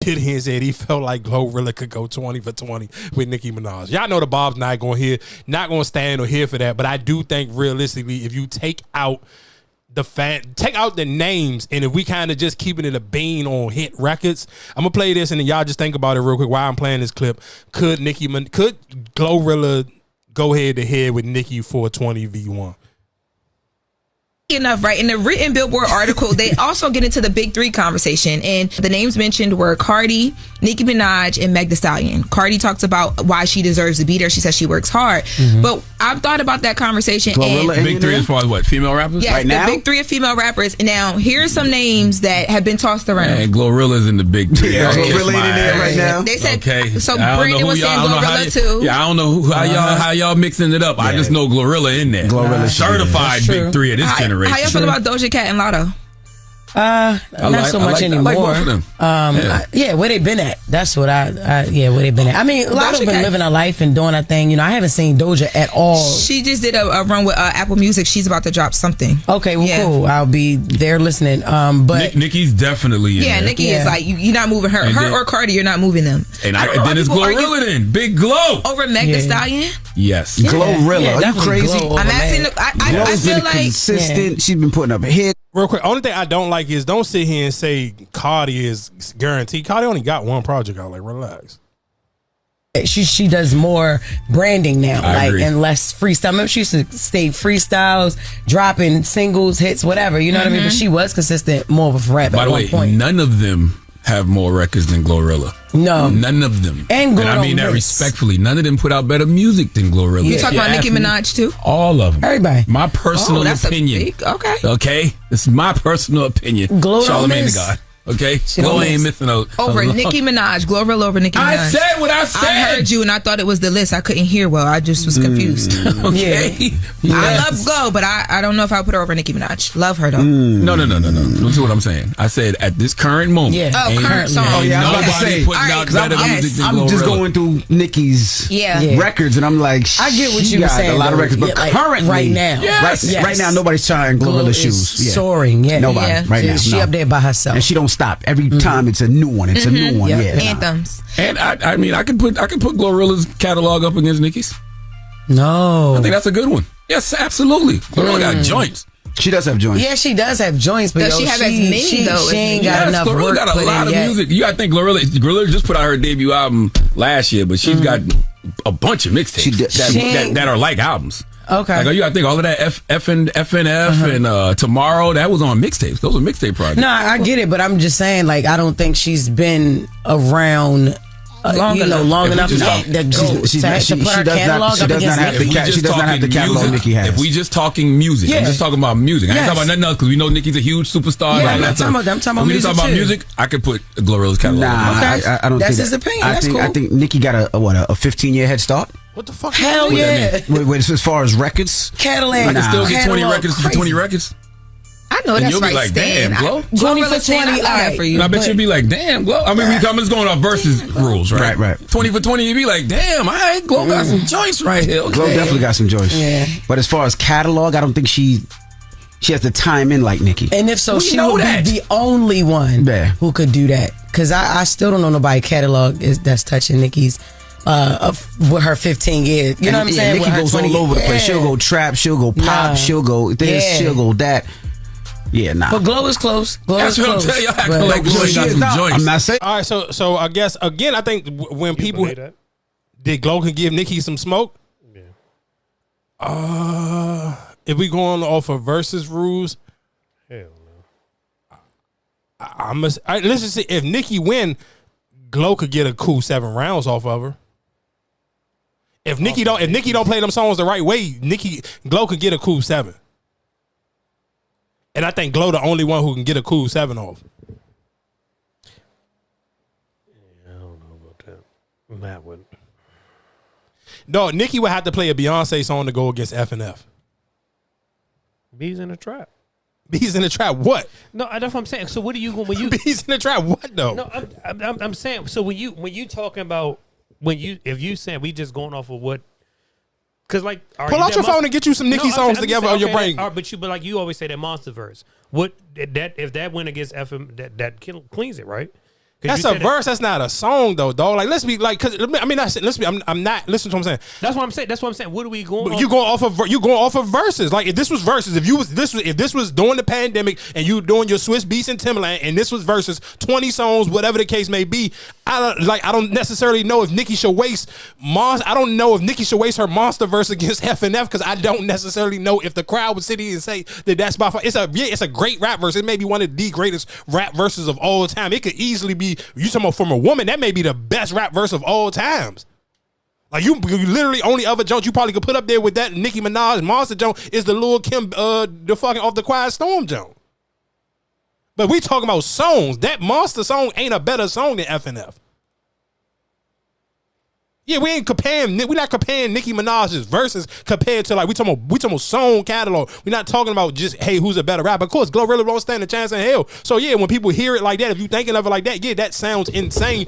did he and said he felt like GloRilla could go 20 for 20 with Nicki Minaj. Y'all know the Bob's not going to stand or here for that, but I do think realistically, if you take out the names, and if we kind of just keeping it a bean on hit records, I'm gonna play this and then y'all just think about it real quick while I'm playing this clip. Could GloRilla go head to head with Nicki for a 20v1? Enough, right? In the written Billboard article, they also get into the big three conversation, and the names mentioned were Cardi, Nicki Minaj, and Meg Thee Stallion. Cardi talks about why she deserves to be there. She says she works hard, but I've thought about that conversation. GloRilla and big three as far as what, female rappers? Yes, right the now? big three of female rappers. Now, here's some names that have been tossed around. And GloRilla's in the big three. Yeah, GloRilla in there right now. They said, okay. So Brandon was saying GloRilla too. Yeah, I don't know how y'all mixing it up. I just know GloRilla in there. GloRilla certified big three of this generation. How y'all feel about Doja Cat and Lotto? Not so much anymore. I like both of them. Yeah, where they been at? That's what where they been at. I mean, Lotto been living her life and doing her thing. You know, I haven't seen Doja at all. She just did a run with Apple Music. She's about to drop something. Okay, well, cool. I'll be there listening. But Nicki's definitely in there. Nicki is like you're not moving her. Her or Cardi, you're not moving them. And then it's GloRilla then. Big Glow. Over Meg Thee Stallion? Yes. GloRilla. Are you crazy? I'm asking. I feel like consistent. She's been putting up a hit. Real quick, only thing I don't like is don't sit here and say Cardi is guaranteed. Cardi only got one project out. Like, relax. She does more branding now, I agree. and less freestyle. Remember, she used to stay freestyles, dropping singles, hits, whatever. You know what I mean? But she was consistent more with rap. By at the one way, point. none of them have more records than GloRilla. No, none of them. And I mean that respectfully. None of them put out better music than GloRilla. You talking about Nicki Minaj too? All of them. Everybody. My personal opinion. Okay, this is my personal opinion. Glow Charlamagne the God. Okay, Glow ain't missing out. Over Nicki Minaj, GloRilla over Nicki Minaj. I said what I said. I heard you and I thought it was the list. I couldn't hear well. I just was confused. Okay. I love Glow, but I don't know if I put her over Nicki Minaj. Love her though. No. This is what I'm saying. I said at this current moment. Yeah. Current song. Oh, yeah, nobody putting out better music than GloRilla. I'm just going through Nicki's records, and I'm like, I get what you were saying. A lot of records, but currently, right now, right now, nobody's trying GloRilla shoes. Soaring, nobody right now. She up there by herself, and she don't stop every time. It's a new one. It's a new one. Yeah. Anthems. And I mean, I can put GloRilla's catalog up against Nicki's. No, I think that's a good one. Yes, absolutely. GloRilla got joints. She does have joints. Yeah, she does have joints, but does she have as many though? She ain't got enough GloRilla work got a lot of yet. music. You gotta think GloRilla just put out her debut album last year, but she's got a bunch of mixtapes that are like albums. Okay. Like, you gotta think all of that FNF and Tomorrow, that was on mixtapes. Those are mixtape projects. No, I get it, but I'm just saying, like, I don't think she's been around long enough to put her catalog up against Nicki. She does not have the catalog Nicki has. If we just talking music, I'm just talking about music. I ain't talking about nothing else because we know Nicki's a huge superstar. Yeah, I'm talking about music. Talking about music, I could put GloRilla's catalog. I don't. That's his opinion. That's cool. I think Nicki got a 15-year head start. What the fuck? Hell yeah! As far as records, Cadillac. I can still get 20 records for 20 records. I know and that's you'll right. Be like, damn, Glow. 20 for 20. I that for you. And I bet you'll be like, damn, Glow. I mean, I'm just going off versus rules, right? Right. 20 for 20, you'd be like, damn, all right, Glow got some joints right here. Okay. Glow definitely got some joints. Yeah. But as far as catalog, I don't think she has the time in like Nicki. And if so, she would be the only one who could do that. Because I still don't know nobody catalog that's touching Nicki's. With her 15 years, you know what I'm saying? Nicki goes all over the place. She'll go trap, she'll go pop, she'll go this, she'll go that. Yeah, nah. But Glow is close. That's what I'm telling you. I feel like Glow got some joints. I'm not saying. All right, so I guess again, I think when people did Glow can give Nicki some smoke. Yeah. If we going off of versus rules, hell no. Let's just say if Nicki win, Glow could get a cool 7 rounds off of her. If Nicki don't play them songs the right way, Glow could get a cool 7. And I think Glow the only one who can get a cool 7 off. Yeah, I don't know about that. Matt would. No, Nicki would have to play a Beyonce song to go against FNF. Bees in the Trap. Bees in the Trap. What? No, that's what I'm saying. So what do you when you Bees in the Trap? What though? No, I'm saying. So when you talking about if you saying we just going off of what. Cause like pull out your phone and get you some Nicki songs together on your brain. But like you always say that Monsterverse. What if that went against FM that cleans it, right? That's a verse. That's not a song, though, dog. Like, let's be like, cause I mean, let's be. I'm not. Listen to what I'm saying. That's what I'm saying. That's what I'm saying. What are we going? You going off of verses. Like, if this was verses, if this was during the pandemic and you doing your Swiss Beats and Timberland, and this was verses, 20 songs, whatever the case may be. I don't necessarily know if Nicki should waste I don't know if Nicki should waste her monster verse against FNF because I don't necessarily know if the crowd would sit here and say that that's by far. It's a great rap verse. It may be one of the greatest rap verses of all time. It could easily be. You talking about from a woman, that may be the best rap verse of all times. Like you literally only other joint you probably could put up there with that Nicki Minaj monster joint is the Lil Kim the fucking Off the Quiet Storm joint. But we talking about songs. That monster song ain't a better song than FNF. Yeah, we're not comparing Nicki Minaj's verses compared to like we talking about song catalog. We're not talking about just hey who's a better rapper. Of course, GloRilla won't stand a chance in hell. So yeah, when people hear it like that, if you thinking of it like that, yeah, that sounds insane.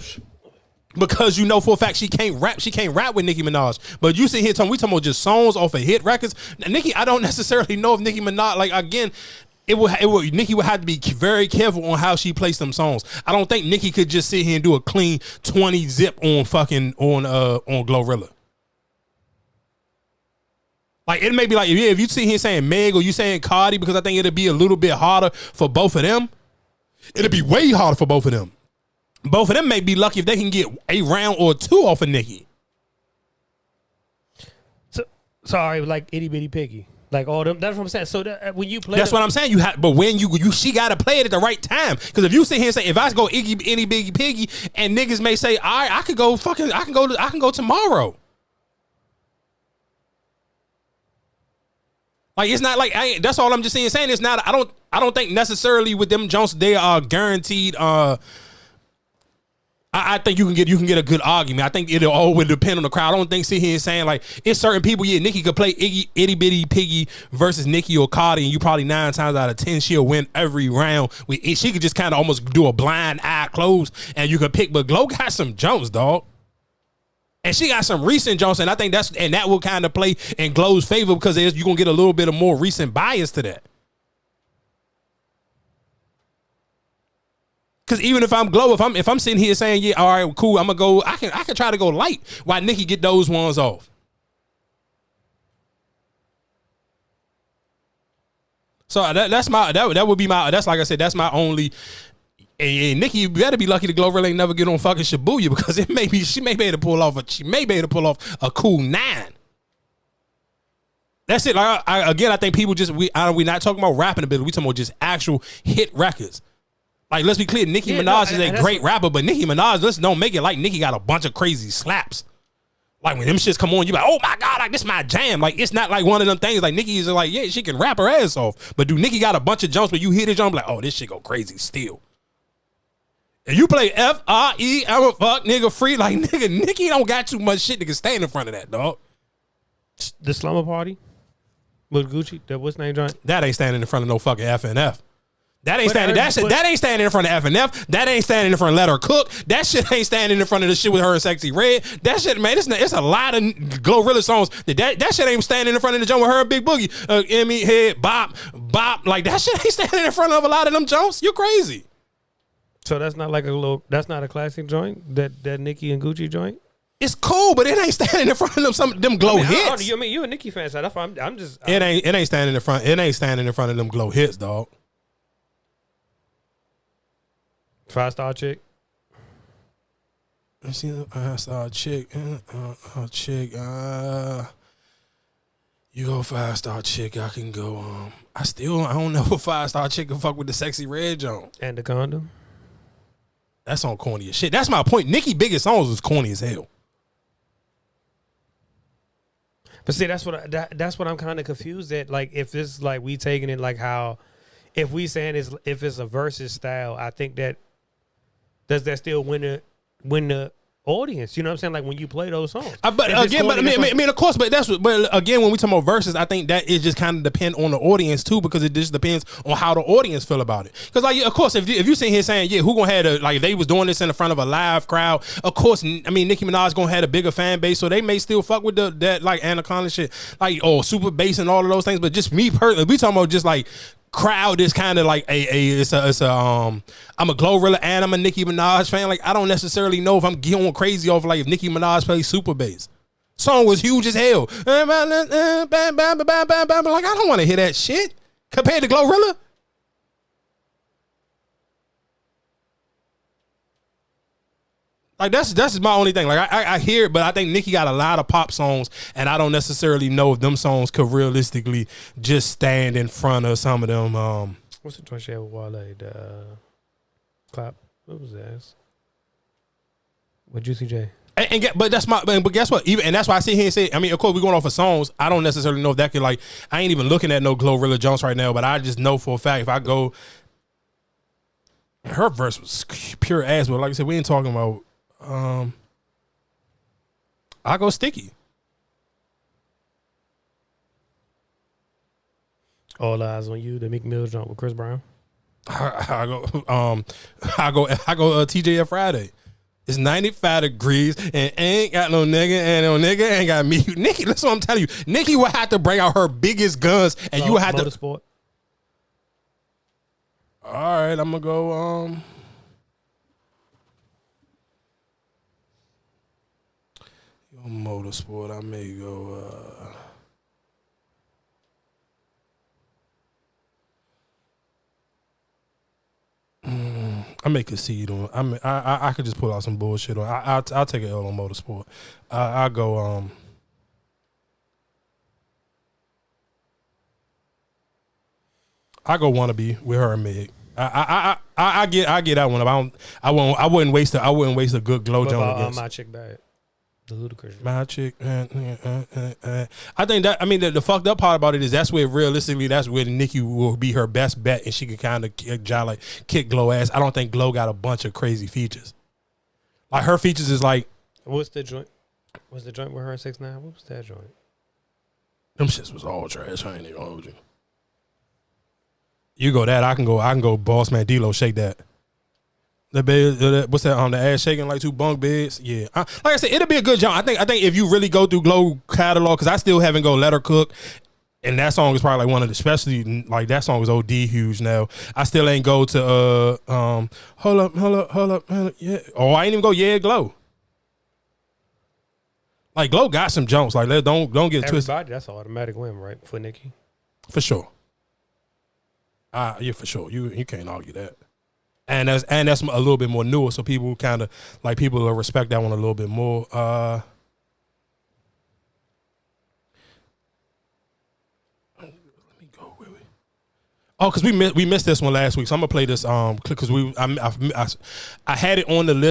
Because you know for a fact she can't rap with Nicki Minaj. But you sit here we talking about just songs off of hit records. Now, Nicki, I don't necessarily know if Nicki Minaj, like again, Nicki would have to be very careful on how she plays them songs. I don't think Nicki could just sit here and do a clean 20 zip on GloRilla. Like it may be like if you sit here saying Meg or you saying Cardi, because I think it'll be a little bit harder for both of them. It'll be way harder for both of them. Both of them may be lucky if they can get a round or two off of Nicki. So, sorry, like itty bitty piggy. Like all them, that's what I'm saying. So when you play, that's what I'm saying. But when she got to play it at the right time. Because if you sit here and say, if I go itty bitty piggy, and niggas may say, all right, I can go tomorrow. Like it's not like that's all I'm just saying. It's not. I don't think necessarily with them Jones they are guaranteed. I think you can get a good argument. I think it'll always depend on the crowd. I don't think sit here and saying like it's certain people. Yeah, Nicki could play itty bitty piggy versus Nicki or Cardi, and you probably 9 times out of 10 she'll win every round. She could just kind of almost do a blind eye close, and you could pick. But Glo got some jumps, dog, and she got some recent jumps, and I think that will kind of play in Glo's favor because you're gonna get a little bit of more recent bias to that. Because even if I'm Glo, if I'm sitting here saying, yeah, all right, cool, I'm gonna go, I can try to go light while Nicki get those ones off. So that would be that's like I said, that's my only. And Nicki, you better be lucky the GloRilla ain't never get on fucking Shibuya because she may be able to pull off a cool 9. That's it. Like I think people we not talking about rapping ability. We talking about just actual hit records. Like, let's be clear, Nicki Minaj is a great rapper, but Nicki Minaj, let's don't make it like Nicki got a bunch of crazy slaps. Like, when them shits come on, you like, oh my God, like, this my jam. Like, it's not like one of them things. Like, Nicki is like, yeah, she can rap her ass off. But do Nicki got a bunch of jumps where you hear the jump, like, oh, this shit go crazy still. And you play F-R-E, I'm a fuck, nigga, free. Like, nigga, Nicki don't got too much shit to can stand in front of that, dog. The Slumber Party with Gucci, that what's name joint? That ain't standing in front of no fucking FNF. That ain't standing. That ain't standing in front of FNF. That ain't standing in front of Let Her Cook. That shit ain't standing in front of the shit with her and Sexy Red. That shit, man, it's a lot of GloRilla songs. That shit ain't standing in front of the joint with her and Big Boogie. Emmy, Head, Bop. Like that shit ain't standing in front of a lot of them joints. You're crazy. So that's not like that's not a classic joint. That Nicki and Gucci joint. It's cool, but it ain't standing in front of them Glo hits. You're a Nicki fan, so that's why I'm just. It ain't standing in front. It ain't standing in front of them Glo hits, dog. 5-star chick. I see the 5-star chick. Chick. You go 5-star chick. I can go. I don't know if 5-star chick can fuck with the Sexy Red joint And the condom. That song corny as shit. That's my point. Nicki biggest songs was corny as hell. But see, that's what I'm kind of confused at. Like, if it's like we taking it like how, if we saying if it's a versus style, I think that. Does that still win the audience? You know what I'm saying? Like when you play those songs. But of course, but again, when we talk about verses, I think that it just kind of depend on the audience too, because it just depends on how the audience feel about it. Because like, of course, if you sit here saying, yeah, who gonna have like if they was doing this in front of a live crowd, of course, I mean Nicki Minaj gonna have a bigger fan base, so they may still fuck with that like Anaconda shit, like super bass and all of those things. But just me personally, we talking about just like crowd is kind of like I'm a GloRilla and I'm a Nicki Minaj fan. Like I don't necessarily know if I'm going crazy off like if Nicki Minaj plays super bass. Song was huge as hell. Like I don't want to hear that shit compared to GloRilla. Like that's my only thing. Like I hear it, but I think Nicki got a lot of pop songs, and I don't necessarily know if them songs could realistically just stand in front of some of them. What's the joint she had with Wale? The clap. What was that? With Juicy J. But guess what? And that's why I sit here and say, I mean, of course, we're going off of songs. I don't necessarily know if that could, like, I ain't even looking at no GloRilla Jones right now, but I just know for a fact if I go, her verse was pure ass. But like I said, we ain't talking about. I go Sticky. All Eyes on You, the Meek Mill joint with Chris Brown. I go TJF Friday. It's 95 degrees and ain't got no nigga and no nigga ain't got me. Nicki, that's what I'm telling you. Nicki will have to bring out her biggest guns and you will have Motorsport. to. All right, I'm gonna go. Motorsport. I may go. I may concede on. I could just pull out some bullshit on. I'll take an L on Motorsport. I'll go. I go Wannabe with her and Meg. I get that one. I wouldn't waste a good glow joint against My Chick Bad. The Ludacris. My Chick. I think that, I mean, the fucked up part about it is that's where realistically that's where Nicki will be her best bet and she can kind of kick Glow ass. I don't think Glow got a bunch of crazy features. Like her features is like. What's the joint? Was the joint with her and 6ix9ine? What was that joint? Them shits was all trash. I ain't even gonna hold you. You go that, I can go Boss Man D-Lo, shake that. The bed, what's that? The ass shaking like 2 bunk beds. Yeah, like I said, it'll be a good job. I think if you really go through Glow catalog, because I still haven't go Let Her Cook, and that song is probably like one of the, especially like that song is OD huge now. I still ain't go to hold up, yeah. Oh, I ain't even go Glow. Like Glow got some jumps. Like don't get it twisted. Everybody, that's an automatic win, right? For Nicki, for sure. Yeah, for sure. You can't argue that. And that's a little bit more newer, so people kind of like people will respect that one a little bit more. Let me go. Where we? Oh, because we missed this one last week, so I'm gonna play this because I had it on the list.